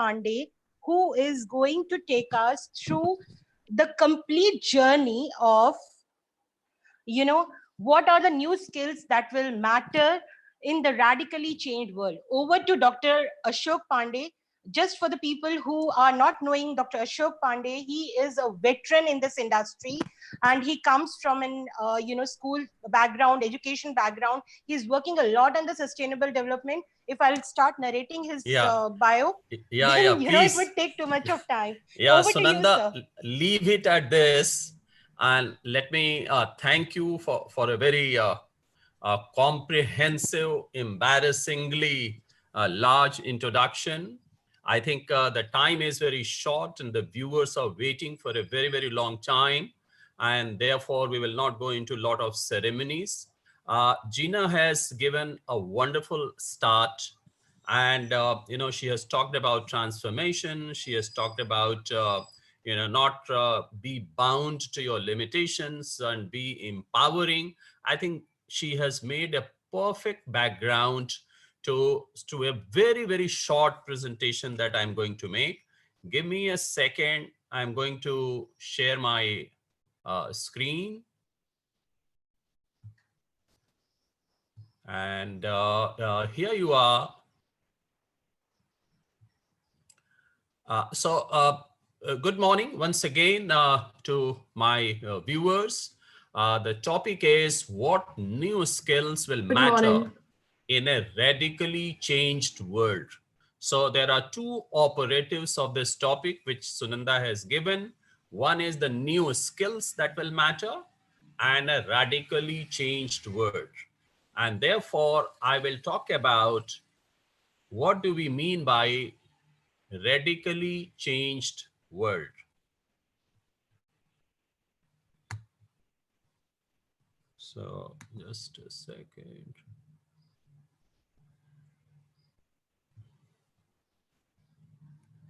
Pandey, who is going to take us through the complete journey of, what are the new skills that will matter in the radically changed world. Over to Dr. Ashok Pandey. Just for the people who are not knowing Dr. Ashok Pandey, he is a veteran in this industry, and he comes from an school background, education background. He's working a lot on the sustainable development. If I'll start narrating his bio, then please. it would take too much of time. Yeah, Over to you, Sunanda, sir. leave it at this, and let me thank you for a very comprehensive, embarrassingly large introduction. I think the time is very short and the viewers are waiting for a very, very long time. And therefore, we will not go into a lot of ceremonies. Gina has given a wonderful start. And, she has talked about transformation. She has talked about, not be bound to your limitations and be empowering. I think she has made a perfect background to a very, very short presentation that I'm going to make. Give me a second. I'm going to share my screen. And here you are. Good morning once again to my viewers. The topic is what new skills will matter in a radically changed world. So there are two operatives of this topic which Sunanda has given. One is the new skills that will matter and a radically changed world. And therefore, I will talk about what do we mean by radically changed world. So just a second.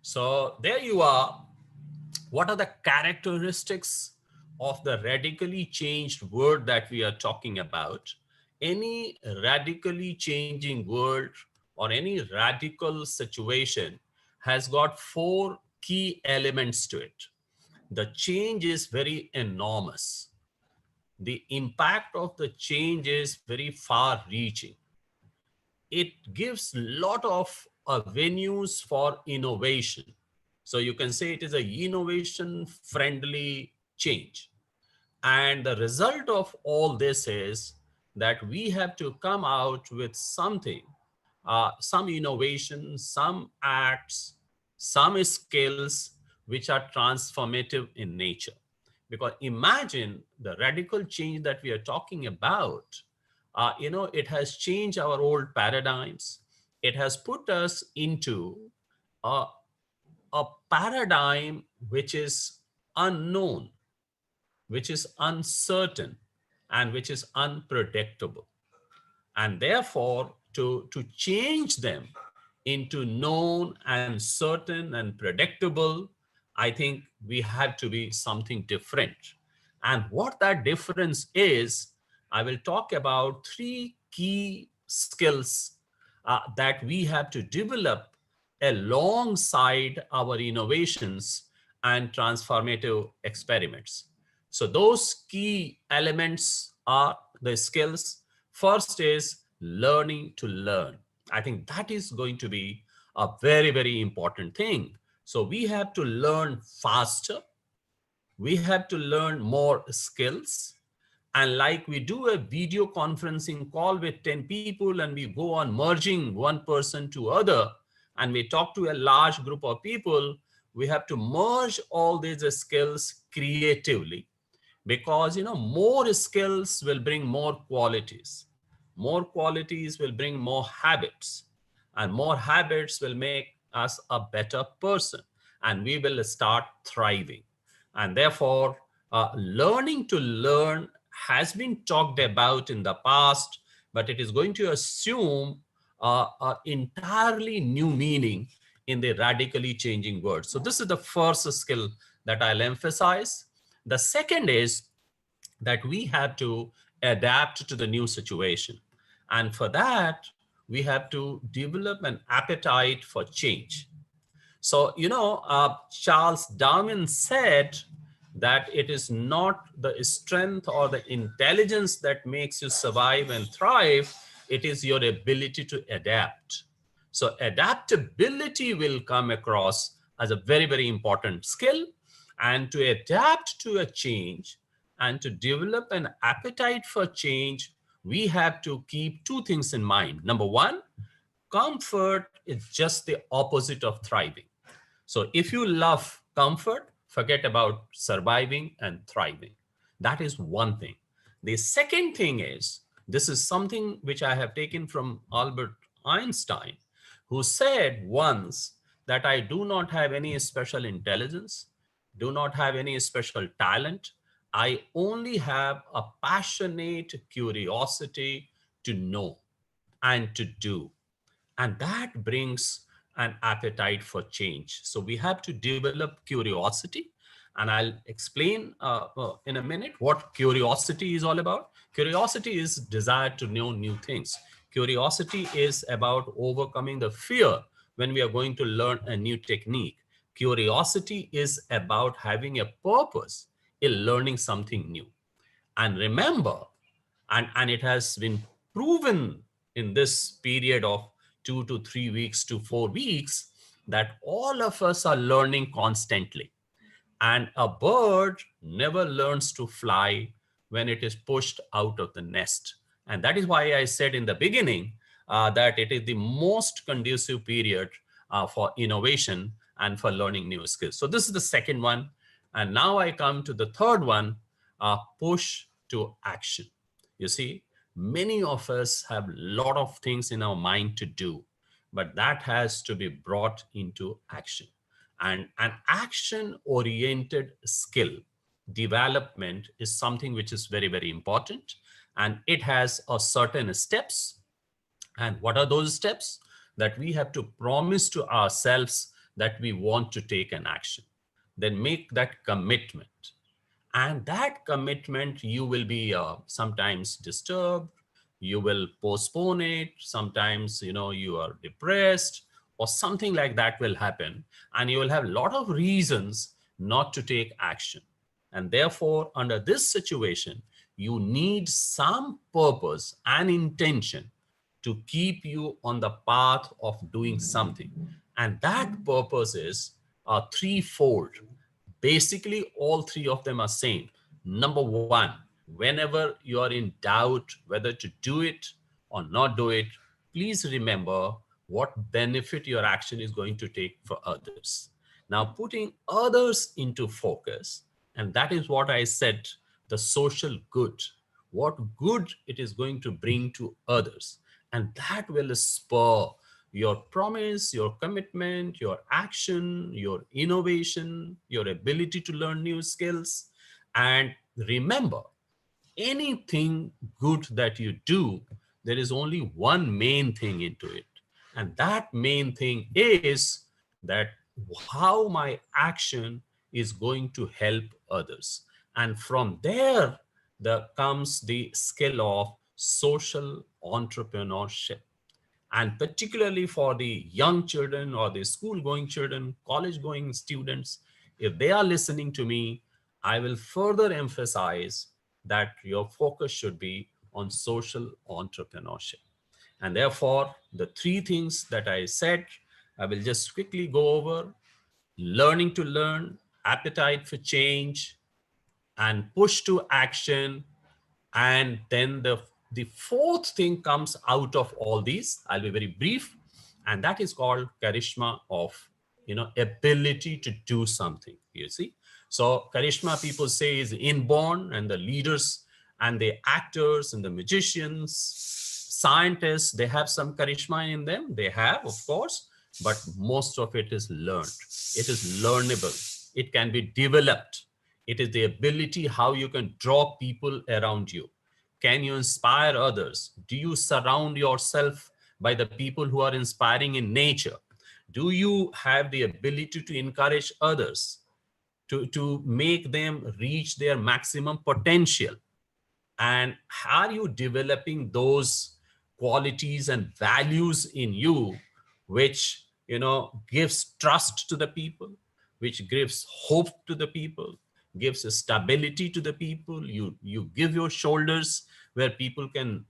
So there you are. What are the characteristics of the radically changed world that we are talking about? Any radically changing world or any radical situation has got four key elements to it. The change is very enormous. The impact of the change is very far reaching. It gives a lot of venues for innovation. So you can say it is a innovation friendly change. And the result of all this is that we have to come out with something, some innovation, some acts, some skills which are transformative in nature. Because imagine the radical change that we are talking about. It has changed our old paradigms. It has put us into a paradigm which is unknown, which is uncertain, and which is unpredictable. And therefore, to change them into known and certain and predictable, I think we have to be something different. And what that difference is, I will talk about three key skills that we have to develop alongside our innovations and transformative experiments. So those key elements are the skills. First is learning to learn. I think that is going to be a very, very important thing. So we have to learn faster. We have to learn more skills. And like we do a video conferencing call with 10 people and we go on merging one person to other, and we talk to a large group of people, we have to merge all these skills creatively. Because, more skills will bring more qualities. More qualities will bring more habits. And more habits will make us a better person. And we will start thriving. And therefore, learning to learn has been talked about in the past, but it is going to assume an entirely new meaning in the radically changing world. So this is the first skill that I'll emphasize. The second is that we have to adapt to the new situation. And for that, we have to develop an appetite for change. So, Charles Darwin said that it is not the strength or the intelligence that makes you survive and thrive, it is your ability to adapt. So, adaptability will come across as a very, very important skill. And to adapt to a change and to develop an appetite for change, we have to keep two things in mind. Number one, comfort is just the opposite of thriving. So if you love comfort, forget about surviving and thriving. That is one thing. The second thing is, this is something which I have taken from Albert Einstein, who said once that I do not have any special intelligence, do not have any special talent. I only have a passionate curiosity to know and to do. And that brings an appetite for change. So we have to develop curiosity. And I'll explain in a minute what curiosity is all about. Curiosity is desire to know new things. Curiosity is about overcoming the fear when we are going to learn a new technique. Curiosity is about having a purpose in learning something new. And remember, and it has been proven in this period of 2 to 3 weeks to 4 weeks that all of us are learning constantly. And a bird never learns to fly when it is pushed out of the nest. And that is why I said in the beginning that it is the most conducive period for innovation and for learning new skills. So this is the second one. And now I come to the third one, push to action. You see, many of us have a lot of things in our mind to do, but that has to be brought into action. And an action oriented skill development is something which is very, very important. And it has a certain steps. And what are those steps? That we have to promise to ourselves that we want to take an action, then make that commitment. And that commitment, you will be sometimes disturbed, you will postpone it, sometimes you are depressed or something like that will happen, and you will have a lot of reasons not to take action. And therefore, under this situation, you need some purpose and intention to keep you on the path of doing something. And that purpose is threefold. Basically, all three of them are same. Number one, whenever you are in doubt whether to do it or not do it, please remember what benefit your action is going to take for others. Now, putting others into focus, and that is what I said, the social good, what good it is going to bring to others. And that will spur your promise, your commitment, your action, your innovation, your ability to learn new skills. And remember, anything good that you do, there is only one main thing into it. And that main thing is that how my action is going to help others. And from there, comes the skill of social entrepreneurship. And particularly for the young children or the school going children, college going students, if they are listening to me, I will further emphasize that your focus should be on social entrepreneurship. And therefore, the three things that I said, I will just quickly go over: learning to learn, appetite for change, and push to action. And then the fourth thing comes out of all these. I'll be very brief, and that is called charisma of ability to do something. You see, so charisma, people say, is inborn, and the leaders and the actors and the magicians, scientists, they have some charisma in them. They have, of course, but most of it is learned. It is learnable. It can be developed. It is the ability how you can draw people around you. Can you inspire others? Do you surround yourself by the people who are inspiring in nature? Do you have the ability to encourage others, to make them reach their maximum potential? And are you developing those qualities and values in you, which gives trust to the people, which gives hope to the people, gives stability to the people. You give your shoulders where people can,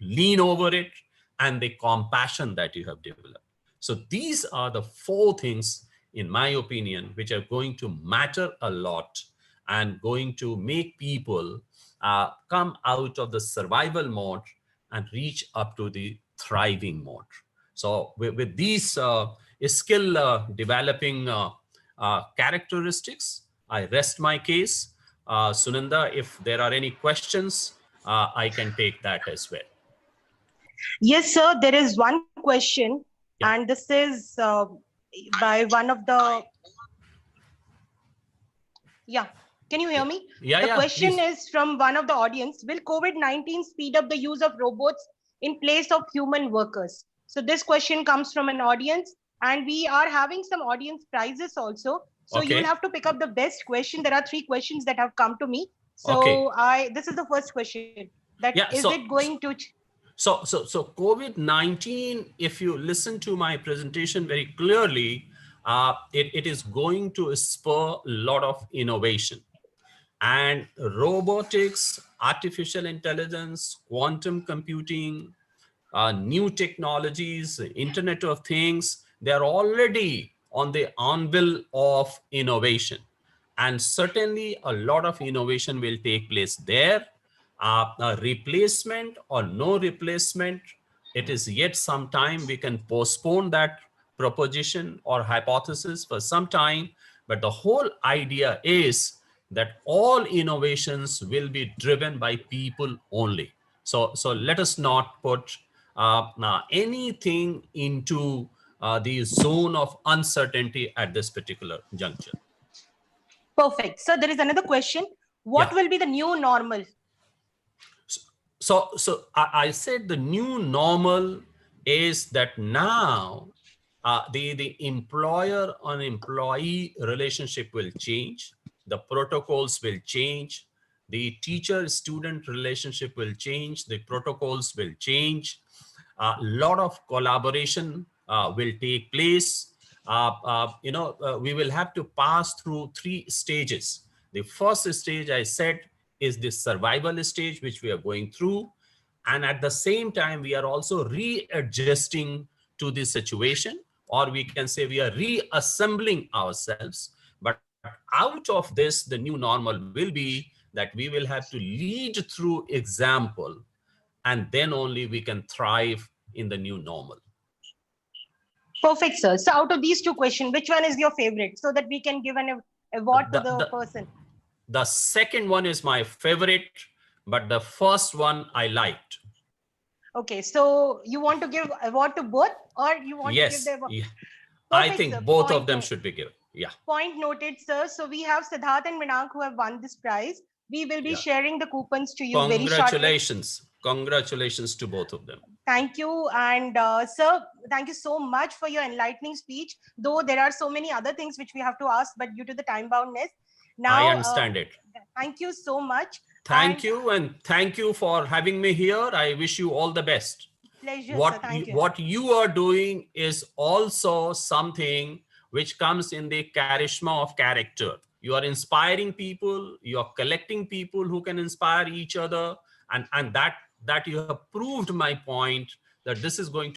lean over it, and the compassion that you have developed. So these are the four things, in my opinion, which are going to matter a lot and going to make people come out of the survival mode and reach up to the thriving mode. So with these skill developing characteristics, I rest my case. Sunanda, if there are any questions, I can take that as well. Yes, sir. There is one question, Yeah. and this is by one of the. Yeah. Can you hear me? Yeah, The yeah, question please. is from one of the audience. Will COVID-19 speed up the use of robots in place of human workers? So this question comes from an audience, and we are having some audience prizes also. So you will Okay. have to pick up the best question. There are 3 questions that have come to me. Okay. So this is the first question. That Yeah. is it going to So COVID-19, if you listen to my presentation very clearly, it is going to spur a lot of innovation. And robotics, artificial intelligence, quantum computing, new technologies, Internet of Things, they're already on the anvil of innovation. And certainly a lot of innovation will take place there. A replacement or no replacement, it is yet some time. We can postpone that proposition or hypothesis for some time. But the whole idea is that all innovations will be driven by people only. So let us not put anything into the zone of uncertainty at this particular juncture. perfect? So there is another question. What Yeah. will be the new normal? So I said the new normal is that now the employer and employee relationship will change, the protocols will change, the teacher student relationship will change, the protocols will change, a lot of collaboration will take place. We will have to pass through 3 stages. The first stage, I said, is the survival stage, which we are going through. And at the same time, we are also readjusting to the situation, or we can say we are reassembling ourselves. But out of this, the new normal will be that we will have to lead through example, and then only we can thrive in the new normal. Perfect, sir. So out of these 2 questions, which one is your favorite so that we can give an award to the person? The second one is my favorite, but the first one I liked. Okay, so you want to give award to both, or you want to give the award? Yeah. I Perfect, think sir. both of them should be given. Yeah. Point noted, sir. So we have Siddharth and Minank who have won this prize. We will be sharing the coupons to you very shortly. Congratulations. Congratulations to both of them. Thank you. And sir, thank you so much for your enlightening speech. Though there are so many other things which we have to ask, but due to the time boundness, now I understand it. Thank you so much. Thank you, and thank you for having me here. I wish you all the best. Pleasure, sir. Thank you. What you are doing is also something which comes in the Karishma of character. You are inspiring people, you are collecting people who can inspire each other, and that you have proved my point that this is going to